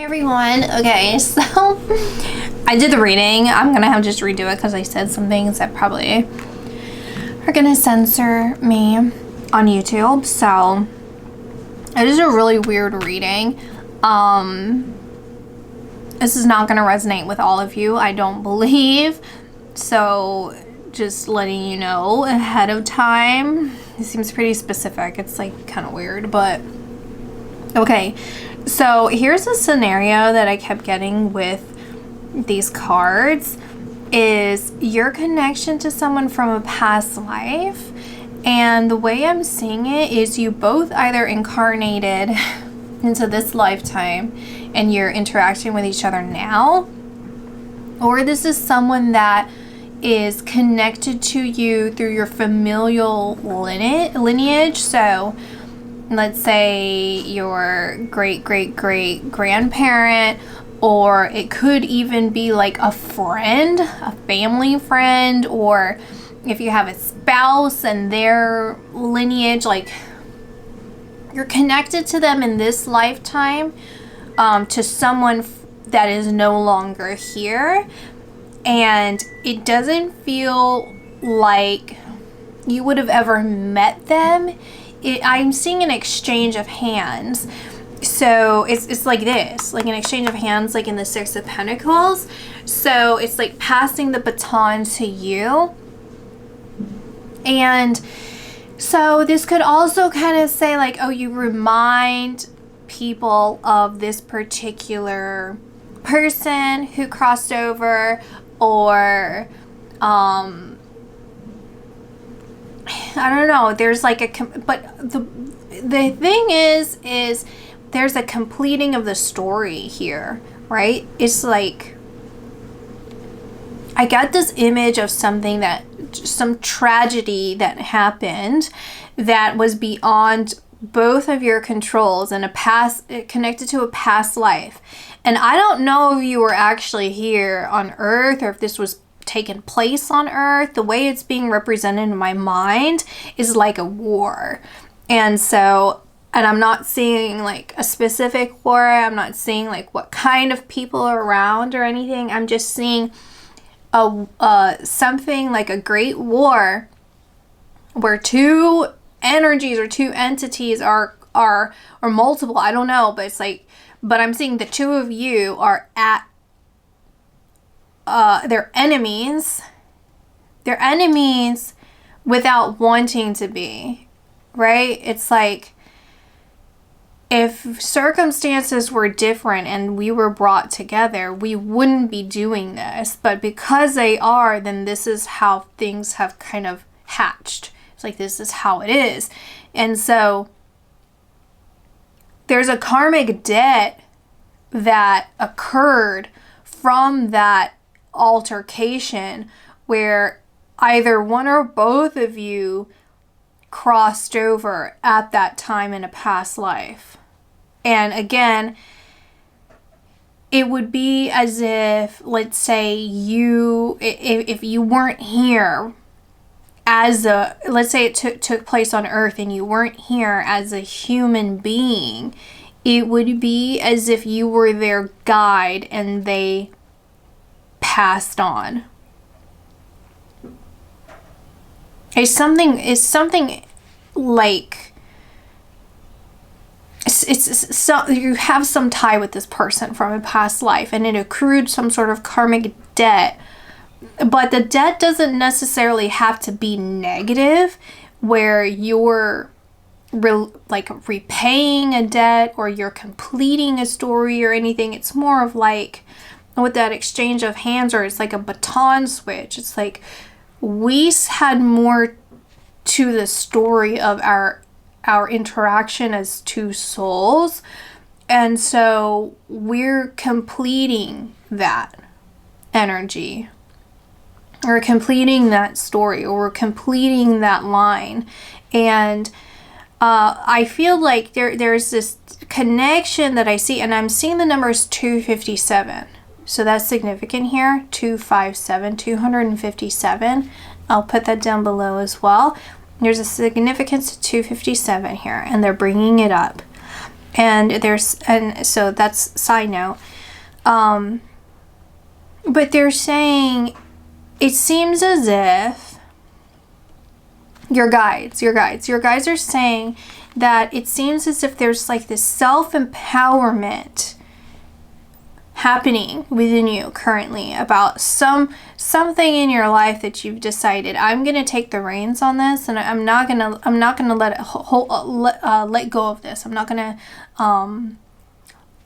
Everyone, okay, so I did the reading. I'm gonna have to just redo it because I said some things that probably are gonna censor me on YouTube. So it is a really weird reading. This is not gonna resonate with all of you, I don't believe. So just letting you know ahead of time. It seems pretty specific. It's like kind of weird, but okay. So here's a scenario that I kept getting with these cards is your connection to someone from a past life. And the way I'm seeing it is you both either incarnated into this lifetime and you're interacting with each other now, or this is someone that is connected to you through your familial lineage. So let's say your great-great-great-grandparent, or it could even be like a friend, a family friend, or if you have a spouse and their lineage, like you're connected to them in this lifetime, to someone that is no longer here. And it doesn't feel like you would have ever met them. I'm seeing an exchange of hands. So it's like this, like an exchange of hands, like in the Six of Pentacles. So it's like passing the baton to you. And so this could also kind of say like, oh, you remind people of this particular person who crossed over, or I don't know, there's like but the thing is there's a completing of the story here, right? It's like I got this image of something that, some tragedy that happened that was beyond both of your controls and connected to a past life. And I don't know if you were actually here on Earth or if this was taken place on Earth. The way it's being represented in my mind is like a war. And so, and I'm not seeing like a specific war. I'm not seeing like what kind of people are around or anything. I'm just seeing something like a great war where two energies or two entities are or multiple, I don't know, but it's like, but I'm seeing the two of you are at they're enemies without wanting to be, right? It's like if circumstances were different and we were brought together, we wouldn't be doing this, but because they are, then this is how things have kind of hatched. It's like, this is how it is. And so there's a karmic debt that occurred from that altercation where either one or both of you crossed over at that time in a past life. And again, it would be as if, let's say if you weren't here let's say it took place on Earth and you weren't here as a human being, it would be as if you were their guide and they passed on. It's something like it's so you have some tie with this person from a past life and it accrued some sort of karmic debt. But the debt doesn't necessarily have to be negative, where you're repaying a debt or you're completing a story or anything. It's more of like with that exchange of hands, or it's like a baton switch. It's like we had more to the story of our interaction as two souls, and so we're completing that energy. We're completing that story, or we're completing that line. And I feel like there's this connection that I see, and I'm seeing the numbers 257. So that's significant here, 257, 257. I'll put that down below as well. There's a significance to 257 here, and they're bringing it up. And so that's side note. But they're saying, it seems as if your guides are saying that it seems as if there's like this self-empowerment happening within you currently about something in your life that you've decided, I'm gonna take the reins on this, and I'm not gonna let it let go of this. I'm not gonna I'm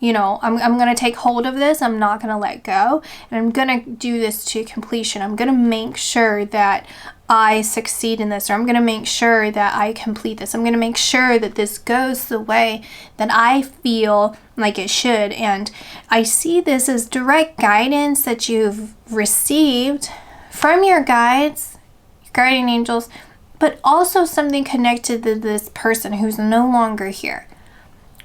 gonna take hold of this. I'm not gonna let go, and I'm gonna do this to completion. I'm gonna make sure that I succeed in this, or I'm gonna make sure that I complete this. I'm gonna make sure that this goes the way that I feel like it should. And I see this as direct guidance that you've received from your guides, your guardian angels, but also something connected to this person who's no longer here.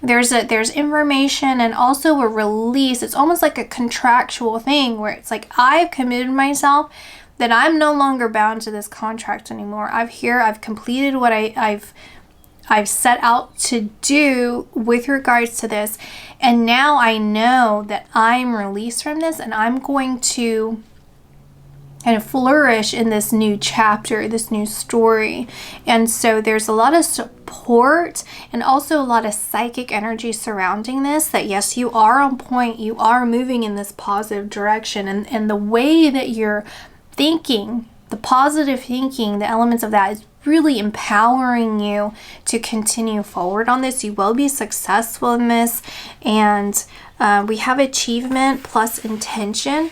There's information and also a release. It's almost like a contractual thing where it's like, I've committed myself that I'm no longer bound to this contract anymore. I've completed what I've set out to do with regards to this, and now I know that I'm released from this, and I'm going to kind of flourish in this new chapter, this new story. And so there's a lot of support and also a lot of psychic energy surrounding this, that yes, you are on point, you are moving in this positive direction, and the way that you're thinking, the positive thinking, the elements of that is really empowering you to continue forward on this. You will be successful in this, and we have achievement plus intention,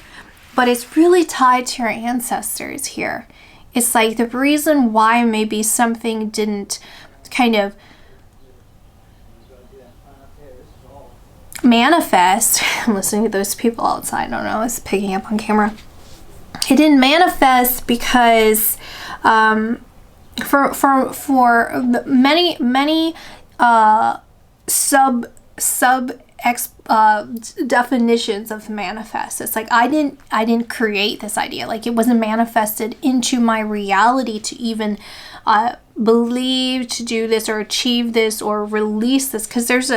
but it's really tied to your ancestors here. It's like the reason why maybe something didn't kind of manifest. I'm listening to those people outside. I don't know, it's picking up on camera. It didn't manifest because for many definitions of manifest. It's like I didn't create this idea. Like, it wasn't manifested into my reality to even believe to do this or achieve this or release this, because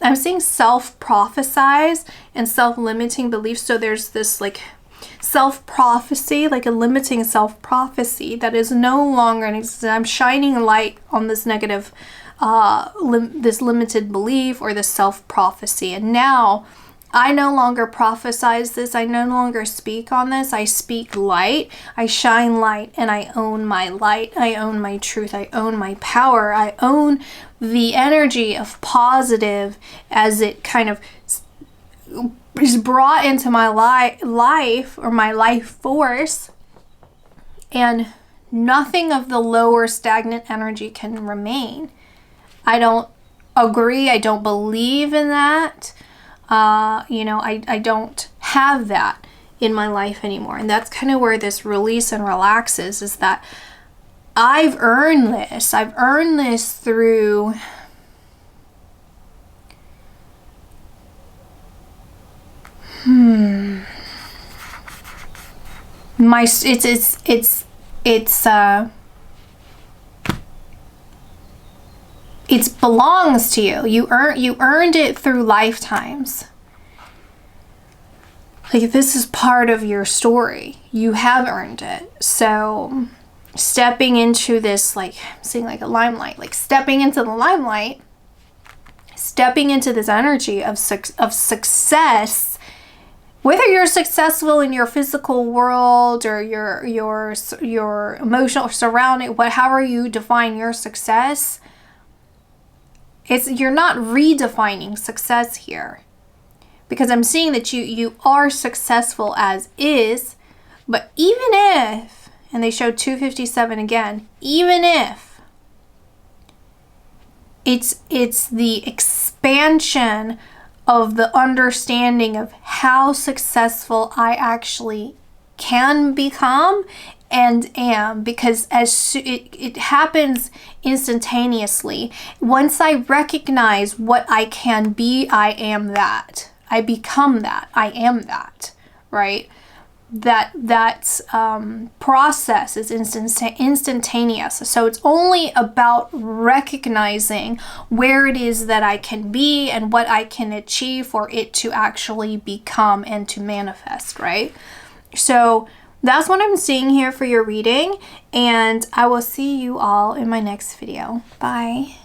I'm seeing self-prophesize and self-limiting beliefs. So there's this like self-prophecy, like a limiting self-prophecy that is no longer in existence. I'm shining light on this negative this limited belief or this self-prophecy, and now I no longer prophesize this. I no longer speak on this. I speak light. I shine light, and I own my light. I own my truth. I own my power. I own the energy of positive as it kind of is brought into my life or my life force, and nothing of the lower stagnant energy can remain. I don't agree. I don't believe in that. I don't have that in my life anymore. And that's kind of where this release and relaxes, is that I've earned this. I've earned this through it belongs to you. You earned it through lifetimes. Like, this is part of your story. You have earned it. So stepping into this, like, I'm seeing like a limelight, like stepping into the limelight, stepping into this energy of success, whether you're successful in your physical world or your emotional surrounding, however you define your success, you're not redefining success here, because I'm seeing that you are successful as is. But even if, and they showed 257 again, even if it's the expansion of the understanding of how successful I actually can become and am, because it happens instantaneously. Once I recognize what I can be, I am that. I become that. I am that, right? process is instantaneous. So it's only about recognizing where it is that I can be and what I can achieve for it to actually become and to manifest, right? So that's what I'm seeing here for your reading, and I will see you all in my next video. Bye.